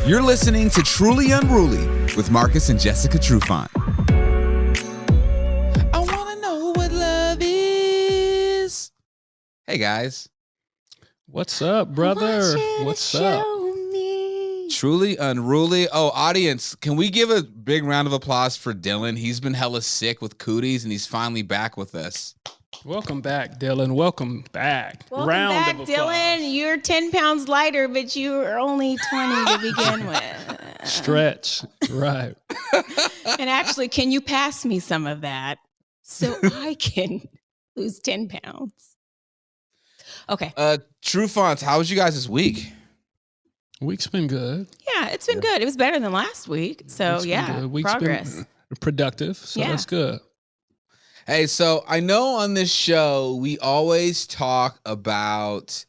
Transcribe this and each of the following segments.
You're listening to Truly Unruly with Marcus and Jessica Trufant. I want to know what love is. Hey, guys. What's up, brother? What's up? Truly Unruly. Oh, audience, can we give a big round of applause for Dylan? He's been hella sick with cooties, and he's finally back with us. Welcome back, Dylan. Welcome back. Welcome back, Dylan. You're 10 pounds lighter, but you are only 20 to begin with. Stretch. Right. And actually, can you pass me some of that so I can lose 10 pounds? Okay. Trufant, how was you guys this week? Week's been good. Yeah, it's been good. It was better than last week. So, Week's progress. Been productive. So that's good. Hey, so I know on this show, we always talk about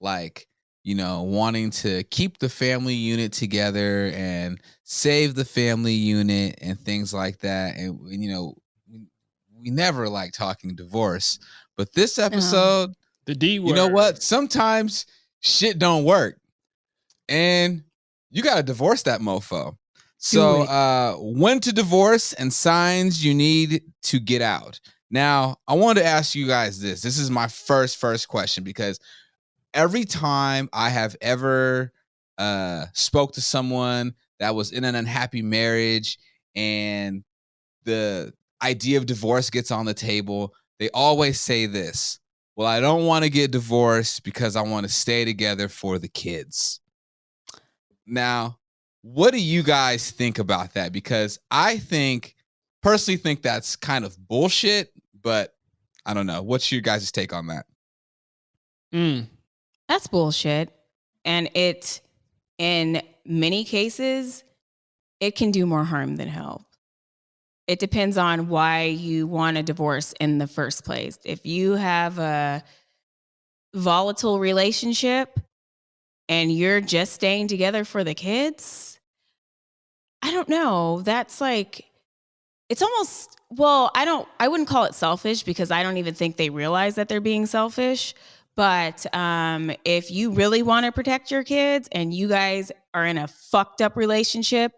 wanting to keep the family unit together and save the family unit and things like that. And, we never like talking divorce. But this episode, the D word. You know what? Sometimes shit don't work. And you got to divorce that mofo. So when to divorce and signs you need to get out. Now, I wanted to ask you guys this. This is my first question, because every time I have ever spoke to someone that was in an unhappy marriage and the idea of divorce gets on the table, they always say this: well, I don't want to get divorced because I want to stay together for the kids. Now, what do you guys think about that? Because I personally think that's kind of bullshit, but I don't know. What's your guys' take on that? That's bullshit. And in many cases, it can do more harm than help. It depends on why you want a divorce in the first place. If you have a volatile relationship and you're just staying together for the kids, I don't know. That's it's almost, I wouldn't call it selfish, because I don't even think they realize that they're being selfish. But if you really want to protect your kids and you guys are in a fucked up relationship,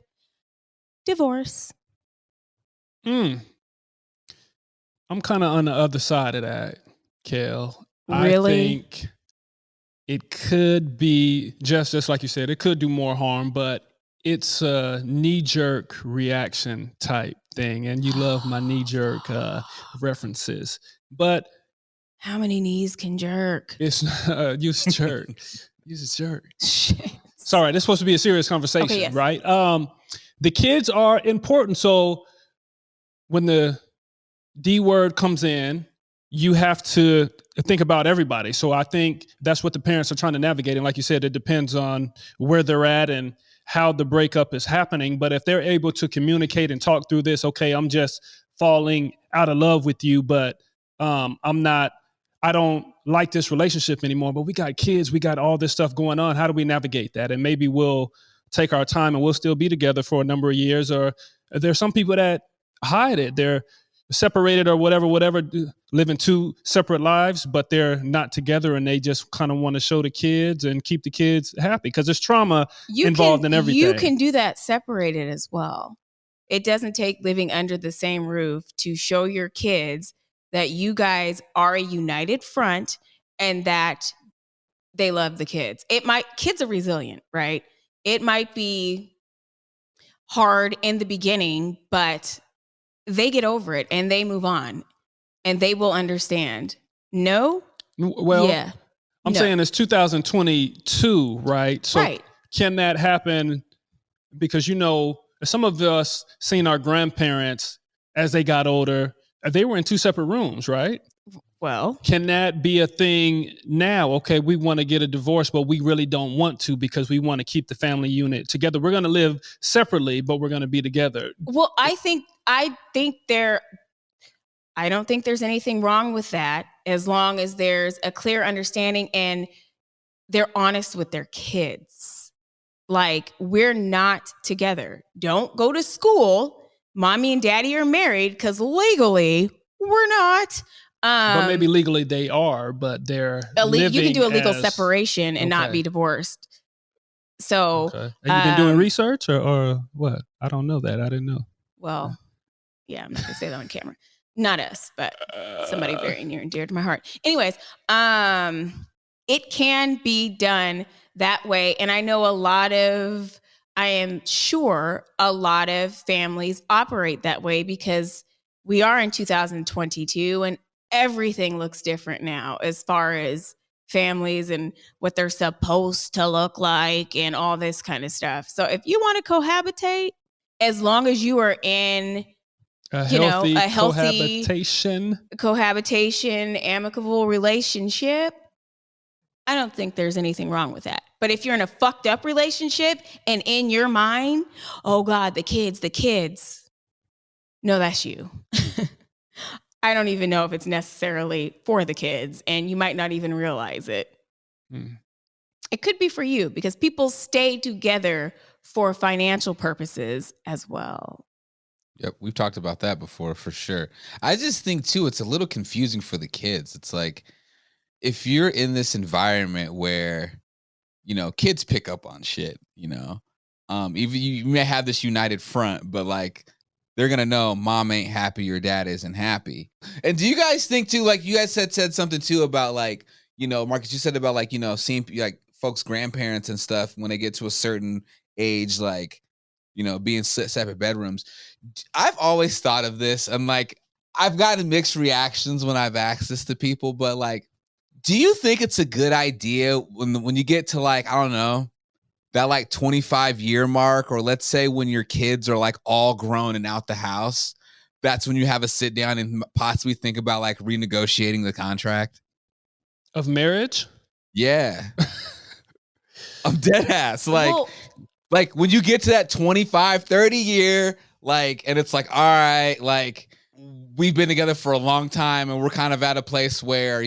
divorce. I'm kind of on the other side of that, Kel. Really? I think it could be just like you said, it could do more harm, but it's a knee-jerk reaction type thing. And you love my knee-jerk references. But how many knees can jerk? It's use jerk. Use jerk. Shit. Sorry, this is supposed to be a serious conversation, okay, yes. Right? The kids are important. So when the D word comes in, you have to think about everybody. So I think that's what the parents are trying to navigate. And like you said, it depends on where they're at and how the breakup is happening. But if they're able to communicate and talk through this, okay, I'm just falling out of love with you, but I don't like this relationship anymore, but we got kids, we got all this stuff going on. How do we navigate that? And maybe we'll take our time and we'll still be together for a number of years. Or there's some people that hide it. They're separated or whatever, living two separate lives, but they're not together and they just kind of want to show the kids and keep the kids happy because there's trauma involved in everything. You can do that separated as well. It doesn't take living under the same roof to show your kids that you guys are a united front and that they love the kids. Kids are resilient, right? It might be hard in the beginning, but they get over it and they move on and they will understand. No? Well, yeah. I'm saying it's 2022, right? So right. Can that happen? Because, some of us seen our grandparents as they got older. They were in two separate rooms, right? Well, can that be a thing now? Okay, we want to get a divorce, but we really don't want to because we want to keep the family unit together. We're going to live separately, but we're going to be together. Well, I don't think there's anything wrong with that as long as there's a clear understanding and they're honest with their kids. Like, we're not together. Don't go to school. Mommy and daddy are married because legally we're not. But maybe legally they are, but they're you can do a legal separation and not be divorced. So, okay. Have you been doing research or what? I don't know that. I didn't know. Well, yeah, I'm not gonna say that on camera. Not us, but somebody very near and dear to my heart. Anyways, it can be done that way, and I know I am sure a lot of families operate that way because we are in 2022 and everything looks different now as far as families and what they're supposed to look like and all this kind of stuff. So if you want to cohabitate, as long as you are in a healthy cohabitation, amicable relationship, I don't think there's anything wrong with that. But if you're in a fucked up relationship and in your mind, oh God, the kids, no, that's you. I don't even know if it's necessarily for the kids, and you might not even realize it. It could be for you because people stay together for financial purposes as well. Yep, we've talked about that before for sure. I just think too, it's a little confusing for the kids. It's like, if you're in this environment where, kids pick up on shit, even you may have this united front, but like, they're going to know mom ain't happy or dad isn't happy. And do you guys think too, like you guys said something too about like, Marcus, you said about like, seeing like folks' grandparents and stuff when they get to a certain age, like, being separate bedrooms. I've always thought of this. I'm like, I've gotten mixed reactions when I've asked this to people, but like, do you think it's a good idea when you get to like, I don't know, that like 25-year mark, or let's say when your kids are like all grown and out the house, that's when you have a sit down and possibly think about like renegotiating the contract of marriage? Yeah. I'm dead ass. Like when you get to that 25, 30 year, like, and it's like, all right, like we've been together for a long time and we're kind of at a place where,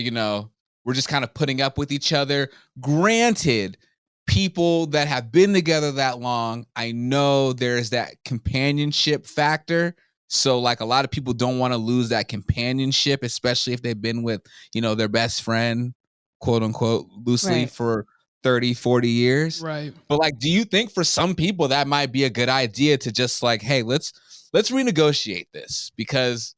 we're just kind of putting up with each other. Granted, people that have been together that long, I know there's that companionship factor. So like a lot of people don't want to lose that companionship, especially if they've been with, their best friend, quote unquote, loosely for 30, 40 years. Right. But like, do you think for some people that might be a good idea to just like, hey, let's renegotiate this, because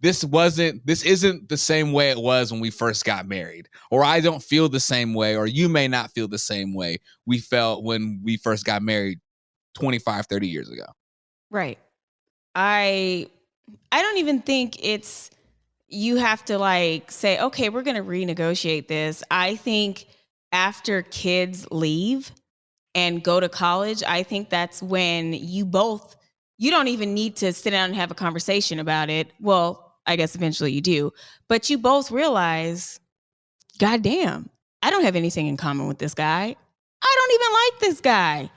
this isn't the same way it was when we first got married, or I don't feel the same way, or you may not feel the same way we felt when we first got married 25, 30 years ago. Right. I don't even think you have to like say, okay, we're going to renegotiate this. I think after kids leave and go to college, I think that's when you don't even need to sit down and have a conversation about it. Well, I guess eventually you do, but you both realize, God damn, I don't have anything in common with this guy. I don't even like this guy.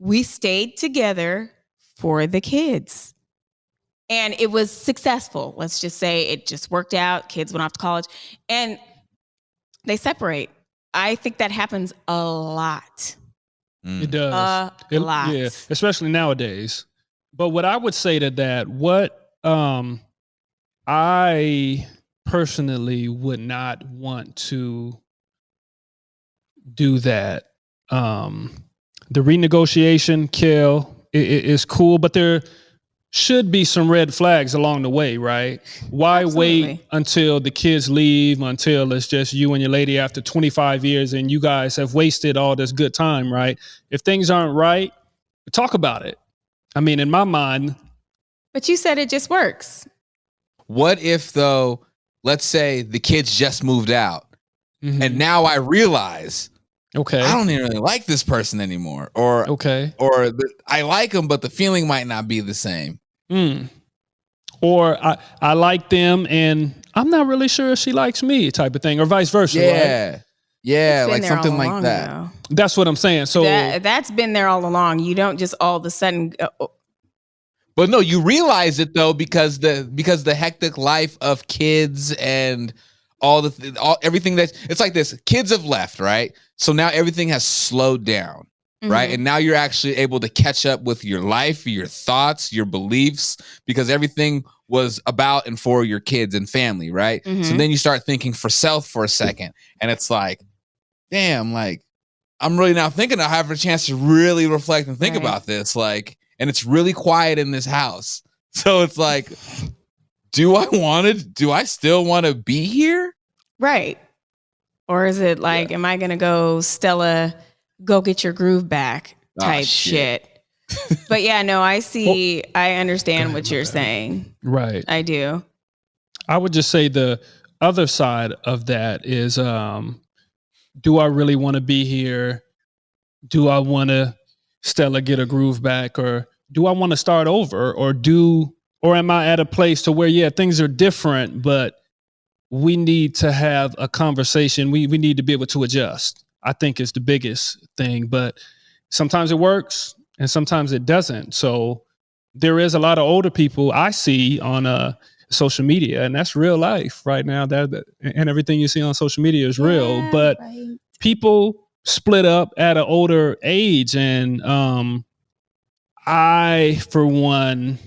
We stayed together for the kids. And it was successful. Let's just say it just worked out. Kids went off to college and they separate. I think that happens a lot. It does. A lot. Yeah, especially nowadays. But what I would say to that, I personally would not want to do that. The renegotiation, is cool, but there should be some red flags along the way, right? Why Absolutely. wait until the kids leave, until it's just you and your lady after 25 years and you guys have wasted all this good time, right? If things aren't right, talk about it. I mean, in my mind. But you said it just works. What if, though, let's say the kids just moved out, and now I realize, I don't even really like this person anymore, or I like them, but the feeling might not be the same. Or I like them and I'm not really sure if she likes me, type of thing, or vice versa. Right? Yeah, like something like that. Though. That's what I'm saying. So that's been there all along. You don't just all of a sudden. But no, you realize it though because the hectic life of kids and everything that it's like this. Kids have left, right? So now everything has slowed down, right? And now you're actually able to catch up with your life, your thoughts, your beliefs, because everything was about and for your kids and family, right? So then you start thinking for self for a second, and it's like, damn, like I'm really now thinking I have a chance to really reflect and think about this. Like, and it's really quiet in this house. So it's like, do I still want to be here? Right. Or is it like, am I going to go Stella, go get your groove back type shit? But yeah, no, I understand what you're saying. Right. I do. I would just say the other side of that is, do I really want to be here? Do I want to Stella get a groove back, or do I want to start over, or am I at a place to where, things are different, but we need to have a conversation. We need to be able to adjust, I think is the biggest thing, but sometimes it works and sometimes it doesn't. So there is a lot of older people I see on social media, and that's real life right now. And everything you see on social media is real, but people split up at an older age. And I, for one,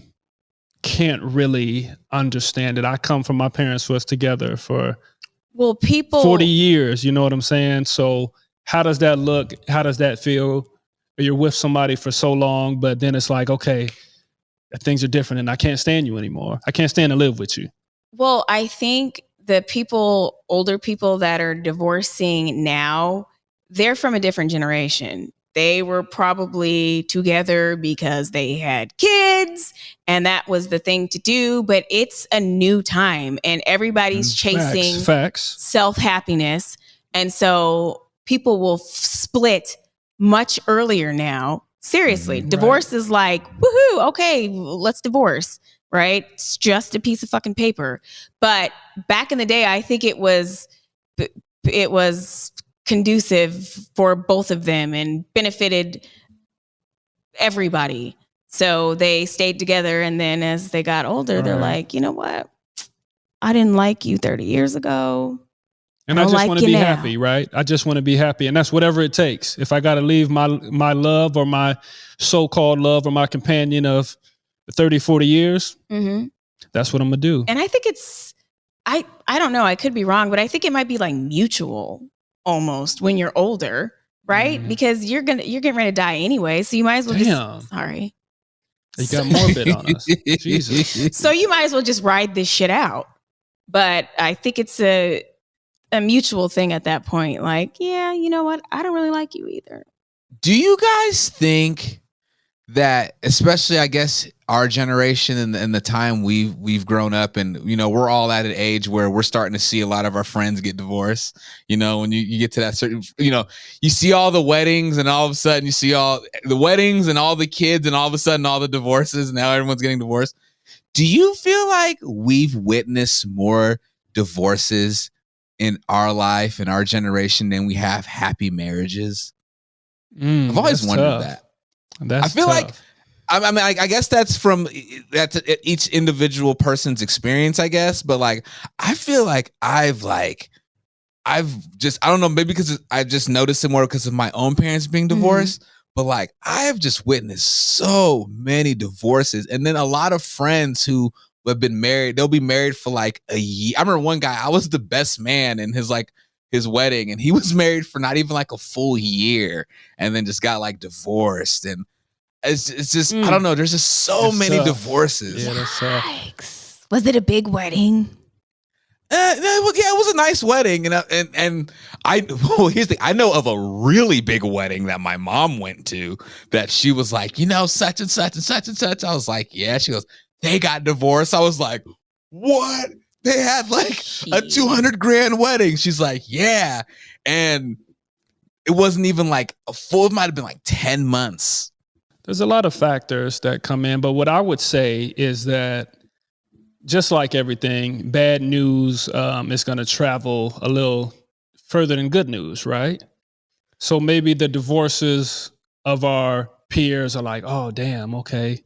can't really understand it. I come from my parents was together for 40 years, you know what I'm saying? So how does that look? How does that feel? You're with somebody for so long, but then it's like, okay, things are different and I can't stand you anymore. I can't stand to live with you. Well, I think the older people that are divorcing now, they're from a different generation. They were probably together because they had kids and that was the thing to do. But it's a new time and everybody's chasing self-happiness. And so people will split much earlier now. Seriously, divorce is like, woohoo, okay, let's divorce, right? It's just a piece of fucking paper. But back in the day, I think it was conducive for both of them and benefited everybody. So they stayed together. And then as they got older, they're like, you know what? I didn't like you 30 years ago. And I just want to be happy, right? I just want to be happy. And that's whatever it takes. If I got to leave my love or my so-called love or my companion of 30, 40 years, that's what I'm going to do. And I think I don't know, I could be wrong, but I think it might be like mutual almost when you're older, right? Because you're getting ready to die anyway. So you might as well sorry. You got morbid on us. Jesus. So you might as well just ride this shit out. But I think it's a mutual thing at that point. Like, yeah, you know what? I don't really like you either. Do you guys think that, especially, I guess, our generation and the time we've grown up, and we're all at an age where we're starting to see a lot of our friends get divorced. When you get to that certain, you see all the weddings, and all of a sudden you see all the weddings and all the kids, and all of a sudden all the divorces. And now everyone's getting divorced. Do you feel like we've witnessed more divorces in our life, in our generation, than we have happy marriages? I've always wondered that. I feel like, I mean, I guess that's each individual person's experience, I guess. But like, I feel like I've just, I don't know, maybe because I've just noticed it more because of my own parents being divorced. But like, I have just witnessed so many divorces, and then a lot of friends who have been married, they'll be married for like a year. I remember one guy, I was the best man in his wedding, and he was married for not even like a full year, and then just got like divorced. And it's just, I don't know, there's just so many divorces. Yeah, that's tough. Yikes. Was it a big wedding? It was a nice wedding, and here's the thing. I know of a really big wedding that my mom went to that she was like, such and such and such and such. I was like, yeah. She goes, they got divorced. I was like, what? They had like a $200,000 wedding. She's like, yeah. And it wasn't even like a full, it might've been like 10 months. There's a lot of factors that come in, but what I would say is that just like everything, bad news is going to travel a little further than good news, right? So maybe the divorces of our peers are like, oh, damn, okay.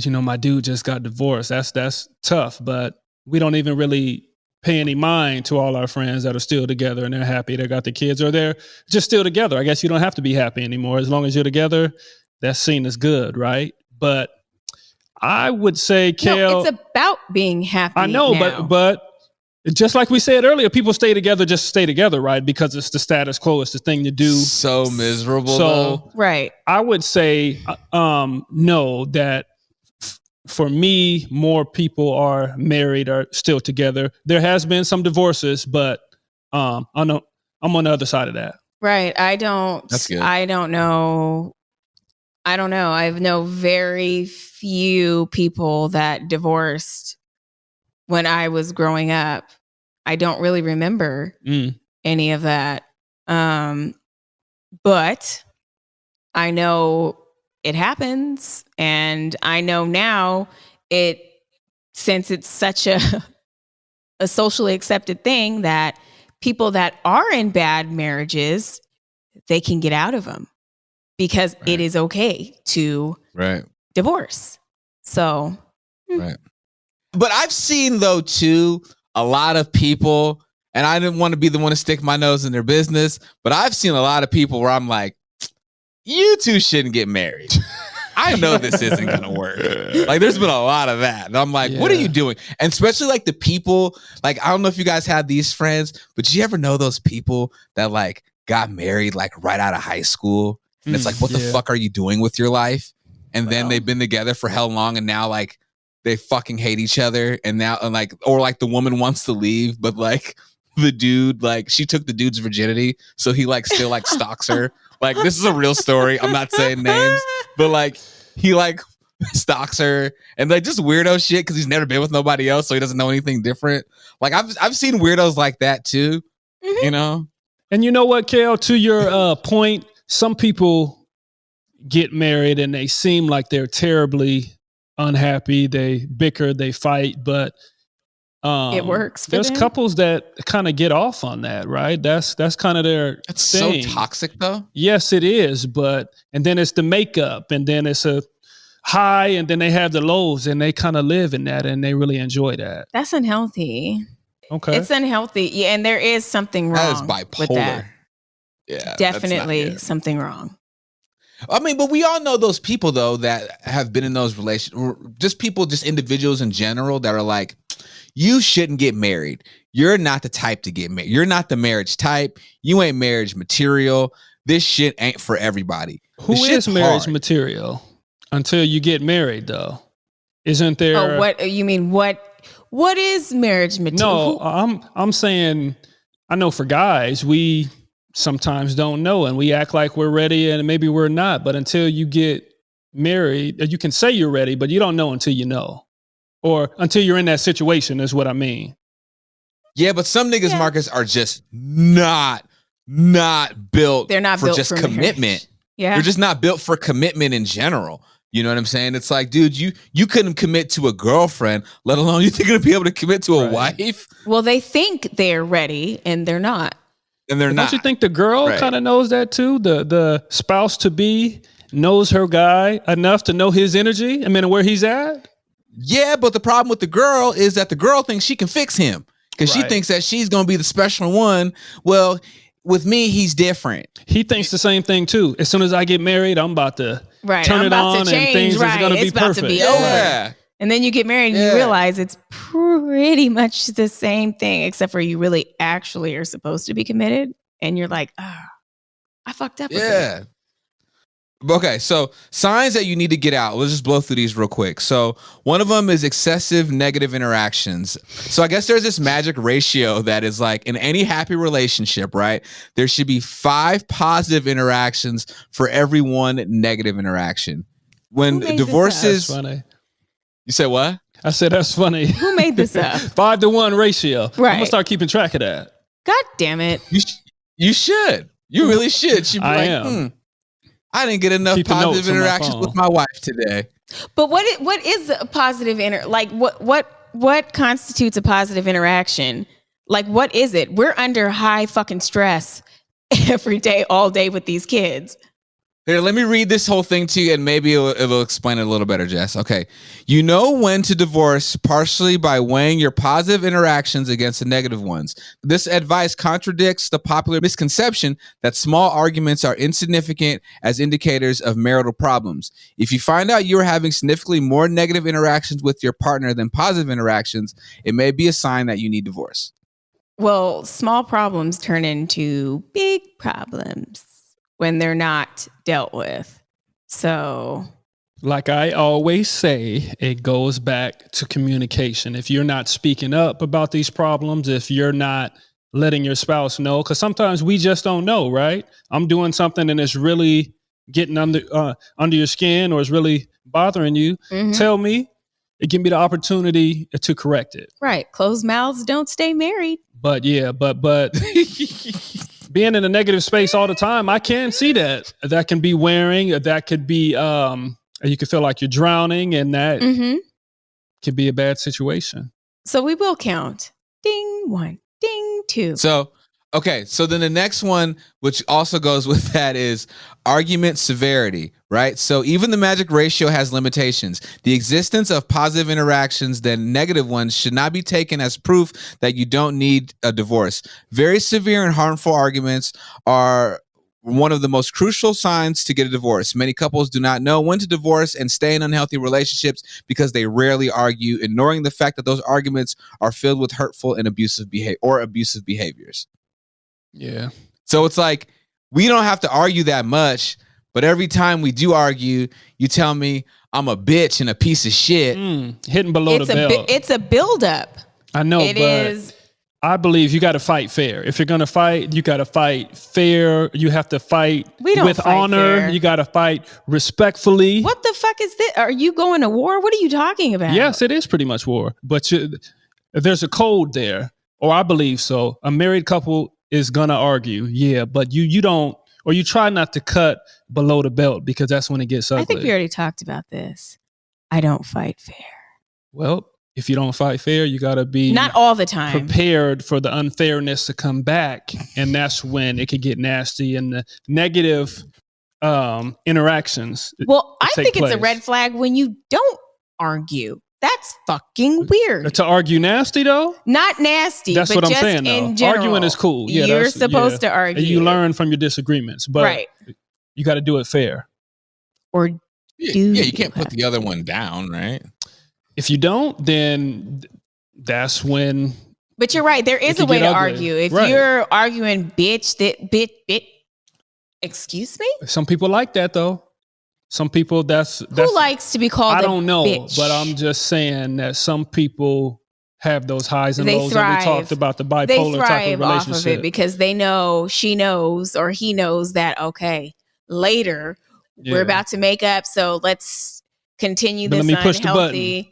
My dude just got divorced. That's tough, but we don't even really pay any mind to all our friends that are still together and they're happy. They got the kids, or they're just still together. I guess you don't have to be happy anymore. As long as you're together, that's seen as good, right? But I would say, Kale, no, it's about being happy. I know, now. but Just like we said earlier, people stay together just to stay together, right? Because it's the status quo. It's the thing to do. So miserable. So, though. Right. I would say no, that for me, more people are married or still together. There has been some divorces, but I'm on the other side of that. Right. That's good. I don't know. I know very few people that divorced when I was growing up. I don't really remember any of that. But I know it happens, and I know now since it's such a socially accepted thing that people that are in bad marriages, they can get out of them because it is okay to divorce. So, right. But I've seen though too, a lot of people, and I didn't want to be the one to stick my nose in their business, but I've seen a lot of people where I'm like, you two shouldn't get married. I know this isn't going to work. Like, there's been a lot of that. And I'm like, what are you doing? And especially like the people, like, I don't know if you guys had these friends, but did you ever know those people that like got married like right out of high school? And it's like, what the fuck are you doing with your life? And then they've been together for how long? And now like they fucking hate each other. And now, and like, or like the woman wants to leave, but like the dude, like she took the dude's virginity. So he like still like stalks her. Like, this is a real story. I'm not saying names, but like he like stalks her and like just weirdo shit because he's never been with nobody else, so he doesn't know anything different. Like I've seen weirdos like that too, you know. And you know what, Kel? To your point, some people get married and they seem like they're terribly unhappy. They bicker, they fight, but it works. There's couples that kind of get off on that, right? That's kind of their thing. So toxic, though. Yes, it is. And then it's the makeup, and then it's a high, and then they have the lows, and they kind of live in that, and they really enjoy that. That's unhealthy. Okay, it's unhealthy. Yeah, and there is something wrong. That is bipolar. With that. Yeah, definitely something wrong. I mean, but we all know those people though that have been in those relations, just individuals in general that are like, you shouldn't get married. You're not the type to get married. You're not the marriage type. You ain't marriage material. This shit ain't for everybody. Who is marriage material until you get married, though? Isn't there? Oh, what you mean? What is marriage material? No, I'm saying, I know for guys, we sometimes don't know, and we act like we're ready, and maybe we're not. But until you get married, you can say you're ready, but you don't know until you know. Or until you're in that situation is what I mean. Yeah, but some niggas, Marcus, are just not built. They're not for built just for commitment. Marriage. Yeah, they're just not built for commitment in general. You know what I'm saying? It's like, dude, you couldn't commit to a girlfriend, let alone you think you're gonna be able to commit to a wife. Well, they think they're ready, and they're not. And they're not. Don't you think the girl kind of knows that too? The spouse to be knows her guy enough to know his energy. I mean, where he's at. Yeah, but the problem with the girl is that the girl thinks she can fix him because she thinks that she's going to be the special one. Well, with me, he's different. He thinks the same thing too. As soon as I get married, I'm about to turn it on and things are going to be perfect. To be over. And then you get married and you realize it's pretty much the same thing, except for you really actually are supposed to be committed. And you're like, I fucked up. Yeah. Okay, so signs that you need to get out. Let's just blow through these real quick. So one of them is excessive negative interactions. So I guess there's this magic ratio that is like in any happy relationship, right? There should be 5 positive interactions for every 1 negative interaction. When divorces, that's funny. You said what? I said that's funny. Who made this up? 5-to-1 ratio. Right. I'm gonna start keeping track of that. God damn it! You should. You really should. She'd be I didn't get enough positive interactions with my wife today. But what is a positive what constitutes a positive interaction? Like, what is it? We're under high fucking stress every day, all day with these kids. Here, let me read this whole thing to you, and maybe it'll explain it a little better, Jess. Okay. You know when to divorce partially by weighing your positive interactions against the negative ones. This advice contradicts the popular misconception that small arguments are insignificant as indicators of marital problems. If you find out you are having significantly more negative interactions with your partner than positive interactions, it may be a sign that you need divorce. Well, small problems turn into big problems when they're not dealt with. So, like I always say, it goes back to communication. If you're not speaking up about these problems, if you're not letting your spouse know, because sometimes we just don't know, right? I'm doing something and it's really getting under your skin or it's really bothering you. Tell me, it give me the opportunity to correct it. Right. Closed mouths don't stay married. But yeah, but being in a negative space all the time, I can see that. That can be wearing, that could be, you can feel like you're drowning, and that could be a bad situation. So we will count. Ding, 1, ding, 2. So, okay. So then the next one, which also goes with that, is argument severity, right? So even the magic ratio has limitations. The existence of positive interactions than negative ones should not be taken as proof that you don't need a divorce. Very severe and harmful arguments are one of the most crucial signs to get a divorce. Many couples do not know when to divorce and stay in unhealthy relationships because they rarely argue, ignoring the fact that those arguments are filled with hurtful and abusive behaviors. Yeah. So it's like, we don't have to argue that much, but every time we do argue, you tell me I'm a bitch and a piece of shit. Hitting below the belt. It's a buildup. I know, it but is. I believe you got to fight fair. If you're going to fight, you got to fight fair. You have to fight with honor. Fair. You got to fight respectfully. What the fuck is this? Are you going to war? What are you talking about? Yes, it is pretty much war. But there's a code there, or I believe so. A married couple is going to argue, yeah, but you don't, or you try not to cut below the belt because that's when it gets ugly. I think we already talked about this. I don't fight fair. Well, if you don't fight fair, you got to be not all the time prepared for the unfairness to come back. And that's when it could get nasty and the negative interactions. Well, I think it's a red flag when you don't argue. That's fucking weird. To argue nasty, though? Not nasty. That's but what I'm just saying, though. In general, arguing is cool. Yeah, you're supposed to argue. And you learn from your disagreements, but you got to do it fair. Or you can't put the other one down, right? If you don't, then that's when. But you're right. There is a way to argue. If you're arguing, bitch, excuse me? Some people like that, though. Some people, that's who likes to be called I don't know, bitch? But I'm just saying that some people have those highs and lows. And we talked about the bipolar type of relationship. Off of it because they know, she knows, or he knows that, okay, later we're about to make up. So let's continue this unhealthy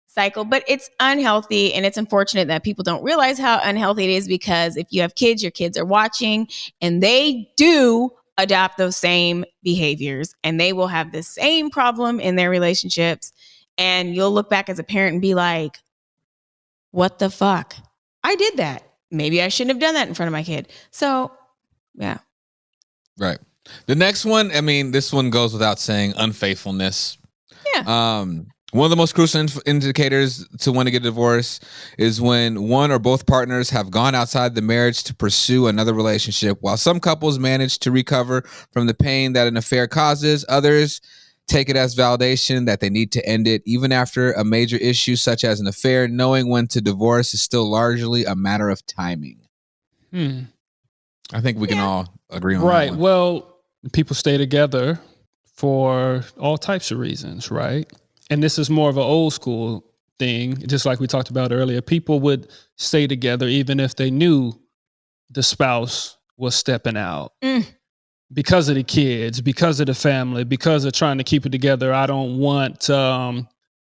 cycle. But it's unhealthy, and it's unfortunate that people don't realize how unhealthy it is, because if you have kids, your kids are watching and they do adopt those same behaviors, and they will have the same problem in their relationships. And you'll look back as a parent and be like, what the fuck? I did that. Maybe I shouldn't have done that in front of my kid. So, yeah. Right. The next one, I mean, this one goes without saying, unfaithfulness. Yeah. One of the most crucial indicators to when to get a divorce is when one or both partners have gone outside the marriage to pursue another relationship. While some couples manage to recover from the pain that an affair causes, others take it as validation that they need to end it. Even after a major issue such as an affair, knowing when to divorce is still largely a matter of timing. I think we can all agree on that. Right. Well, people stay together for all types of reasons, right? And this is more of an old school thing, just like we talked about earlier. People would stay together even if they knew the spouse was stepping out because of the kids, because of the family, because of trying to keep it together. I don't want,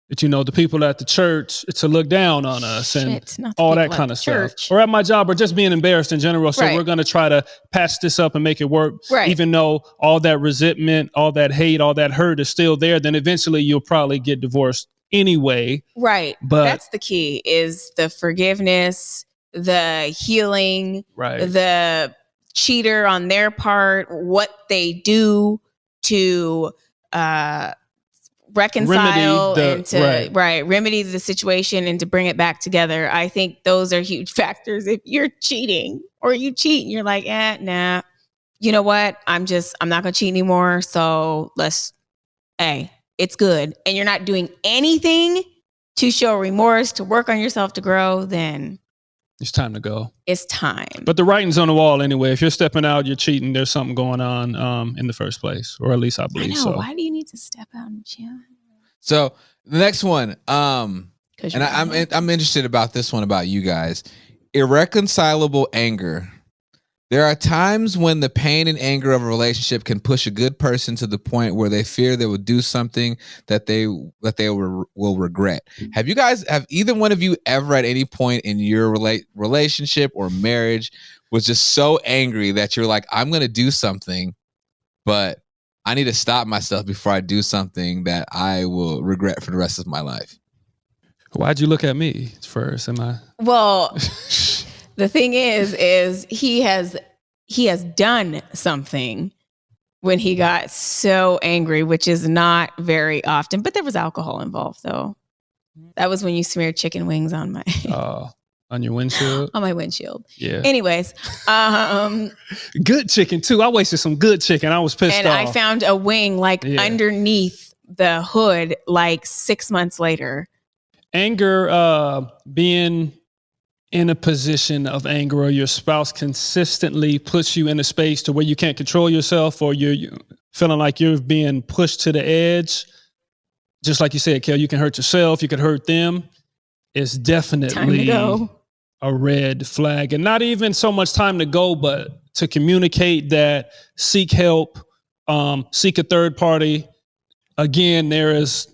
the people at the church to look down on us and all that kind of stuff. Or at my job, or just being embarrassed in general. So we're going to try to patch this up and make it work. Even though all that resentment, all that hate, all that hurt is still there, then eventually you'll probably get divorced anyway. Right. But that's the key, is the forgiveness, the healing, the cheater on their part, what they do to reconcile and to remedy the situation and to bring it back together. I think those are huge factors. If you're cheating or you cheat and you're like, nah, you know what? I'm not gonna cheat anymore. So it's good. And you're not doing anything to show remorse, to work on yourself, to grow, then it's time to go. It's time. But the writing's on the wall anyway. If you're stepping out, you're cheating, there's something going on in the first place, or at least I believe so. Why do you need to step out and chill? So the next one, and I'm interested about this one about you guys. Irreconcilable anger. There are times when the pain and anger of a relationship can push a good person to the point where they fear they will do something that they will regret. Have either one of you ever at any point in your relationship or marriage was just so angry that you're like, I'm going to do something, but I need to stop myself before I do something that I will regret for the rest of my life? Why'd you look at me first? Well, the thing is he has done something when he got so angry, which is not very often, but there was alcohol involved though. That was when you smeared chicken wings on my on your windshield? On my windshield. Yeah. Anyways, good chicken too. I wasted some good chicken. I was pissed off. And I found a wing underneath the hood 6 months later. Anger, being in a position of anger, or your spouse consistently puts you in a space to where you can't control yourself, or you're feeling like you're being pushed to the edge. Just like you said, Kel, you can hurt yourself, you can hurt them. It's definitely a red flag. And not even so much time to go, but to communicate that, seek help, seek a third party. Again, there is,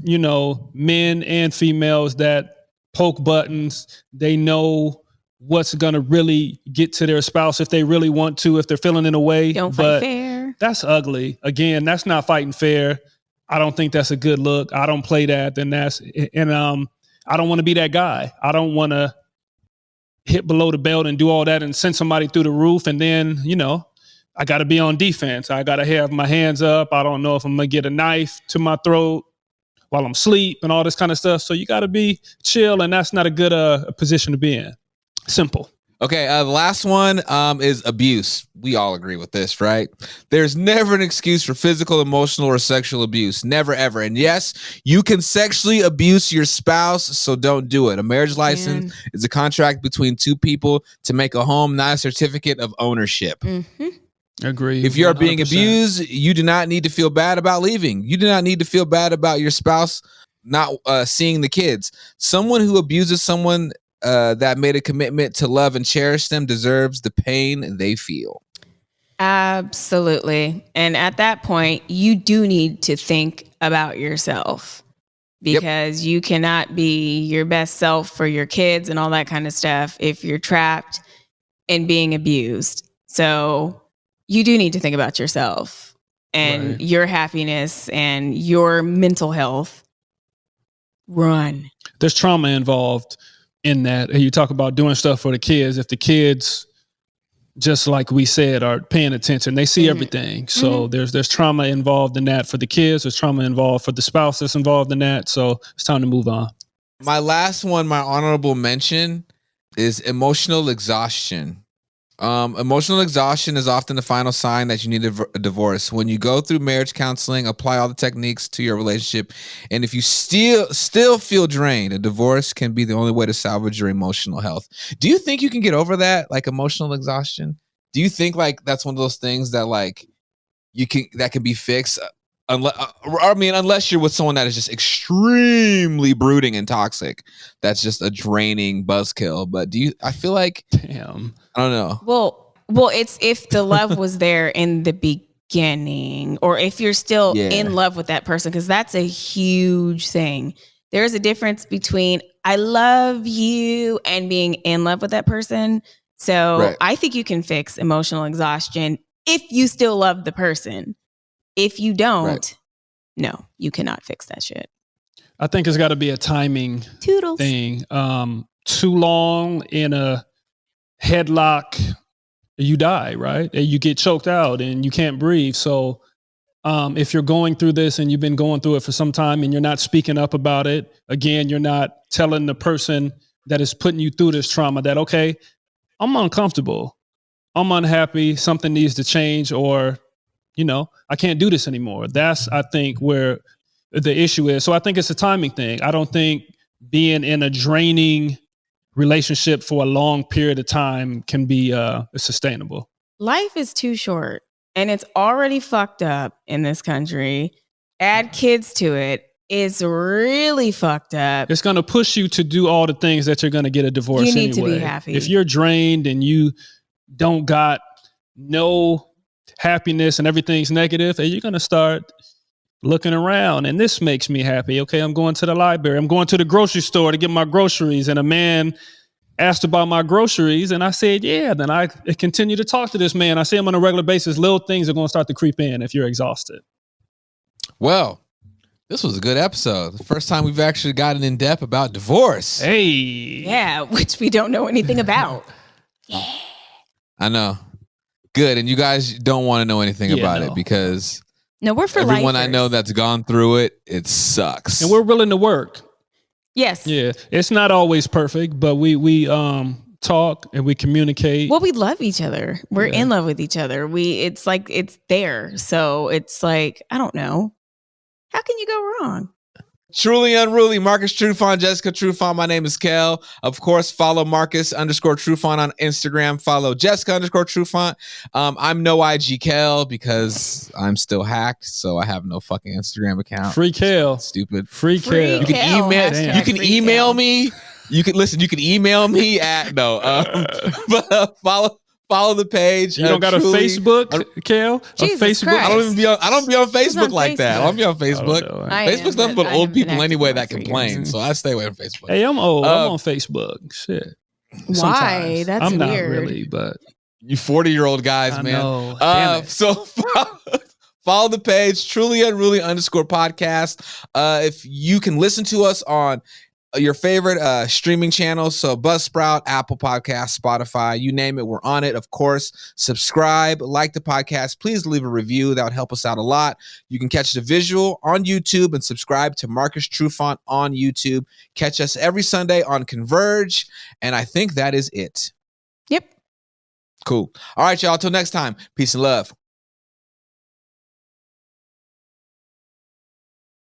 men and females that poke buttons. They know what's going to really get to their spouse if they really want to, if they're feeling in a way. Don't fight fair. That's ugly. Again, that's not fighting fair. I don't think that's a good look. I don't play that. I don't want to be that guy. I don't want to hit below the belt and do all that and send somebody through the roof. And then, I got to be on defense. I got to have my hands up. I don't know if I'm going to get a knife to my throat while I'm asleep and all this kind of stuff. So you got to be chill, and that's not a good position to be in. Simple. Okay, the last one is abuse. We all agree with this, right? There's never an excuse for physical, emotional, or sexual abuse. Never, ever. And yes, you can sexually abuse your spouse, so don't do it. A marriage license is a contract between two people to make a home, not a certificate of ownership. Mm-hmm. Agree. If you're being abused, you do not need to feel bad about leaving. You do not need to feel bad about your spouse not seeing the kids. Someone who abuses someone that made a commitment to love and cherish them deserves the pain they feel. Absolutely. And at that point, you do need to think about yourself, because you cannot be your best self for your kids and all that kind of stuff if you're trapped in being abused. So you do need to think about yourself and your happiness and your mental health. Run. There's trauma involved in that. And you talk about doing stuff for the kids. If the kids, just like we said, are paying attention, they see everything. So there's trauma involved in that for the kids. There's trauma involved for the spouse that's involved in that. So it's time to move on. My last one, my honorable mention, is emotional exhaustion. Emotional exhaustion is often the final sign that you need a divorce. When you go through marriage counseling, apply all the techniques to your relationship, and if you still feel drained, a divorce can be the only way to salvage your emotional health. Do you think you can get over that, emotional exhaustion? Do you think that's one of those things that that can be fixed? Unless you're with someone that is just extremely brooding and toxic, that's just a draining buzzkill. But I feel like, damn, I don't know. Well, it's if the love was there in the beginning, or if you're still in love with that person, because that's a huge thing. There's a difference between I love you and being in love with that person. So I think you can fix emotional exhaustion if you still love the person. If you don't, no, you cannot fix that shit. I think it's got to be a timing thing. Too long in a headlock, you die, right? And you get choked out and you can't breathe. So If you're going through this and you've been going through it for some time and you're not speaking up about it, again, you're not telling the person that is putting you through this trauma that, okay, I'm uncomfortable, I'm unhappy, something needs to change, or, I can't do this anymore. That's, I think, where the issue is. So I think it's a timing thing. I don't think being in a draining relationship for a long period of time can be sustainable. Life is too short, and it's already fucked up in this country. Add kids to it, it's really fucked up. It's going to push you to do all the things that you're going to get a divorce anyway. You need to be happy. If you're drained and you don't got no happiness and everything's negative, and you're going to start looking around, and this makes me happy. Okay, I'm going to the library. I'm going to the grocery store to get my groceries, and a man asked about my groceries, and I said, yeah. Then I continue to talk to this man. I see him on a regular basis. Little things are going to start to creep in if you're exhausted. Well, this was a good episode. The first time we've actually gotten in depth about divorce. Hey. Yeah, which we don't know anything about. Yeah. I know. Good. And you guys don't want to know anything about it because we're for everyone lifers. I know that's gone through it, it sucks. And we're willing to work. Yes. Yeah. It's not always perfect, but we talk and we communicate. Well, we love each other. We're in love with each other. It's like it's there. So it's like, I don't know. How can you go wrong? Truly Unruly, Marcus Trufant, Jessica Trufant. My name is Kel. Of course, follow Marcus_Trufant on Instagram. Follow Jessica_Trufant. I'm no IG Kel because I'm still hacked, so I have no fucking Instagram account. Free Kel. Stupid. Free Kel. You can email. You can email me. You can listen. You can email me at but follow the page. You don't got a Facebook, Kel? Jesus Facebook? Christ. I don't be on Facebook like that. I don't be on Facebook. Oh, no. Facebook's nothing but old people anyway that complain. So I stay away from Facebook. Hey, I'm old. I'm on Facebook. Shit. Why? Sometimes. That's I'm weird. not really, but you 40-year-old guys, I man. know. Damn it. So follow the page, Truly Unruly _podcast. If you can listen to us on your favorite streaming channels, so Buzzsprout, Apple Podcasts, Spotify, you name it, we're on it. Of course, subscribe, like the podcast. Please leave a review. That would help us out a lot. You can catch the visual on YouTube and subscribe to Marcus Trufant on YouTube. Catch us every Sunday on Converge, and I think that is it. Yep. Cool. All right, y'all. Till next time. Peace and love.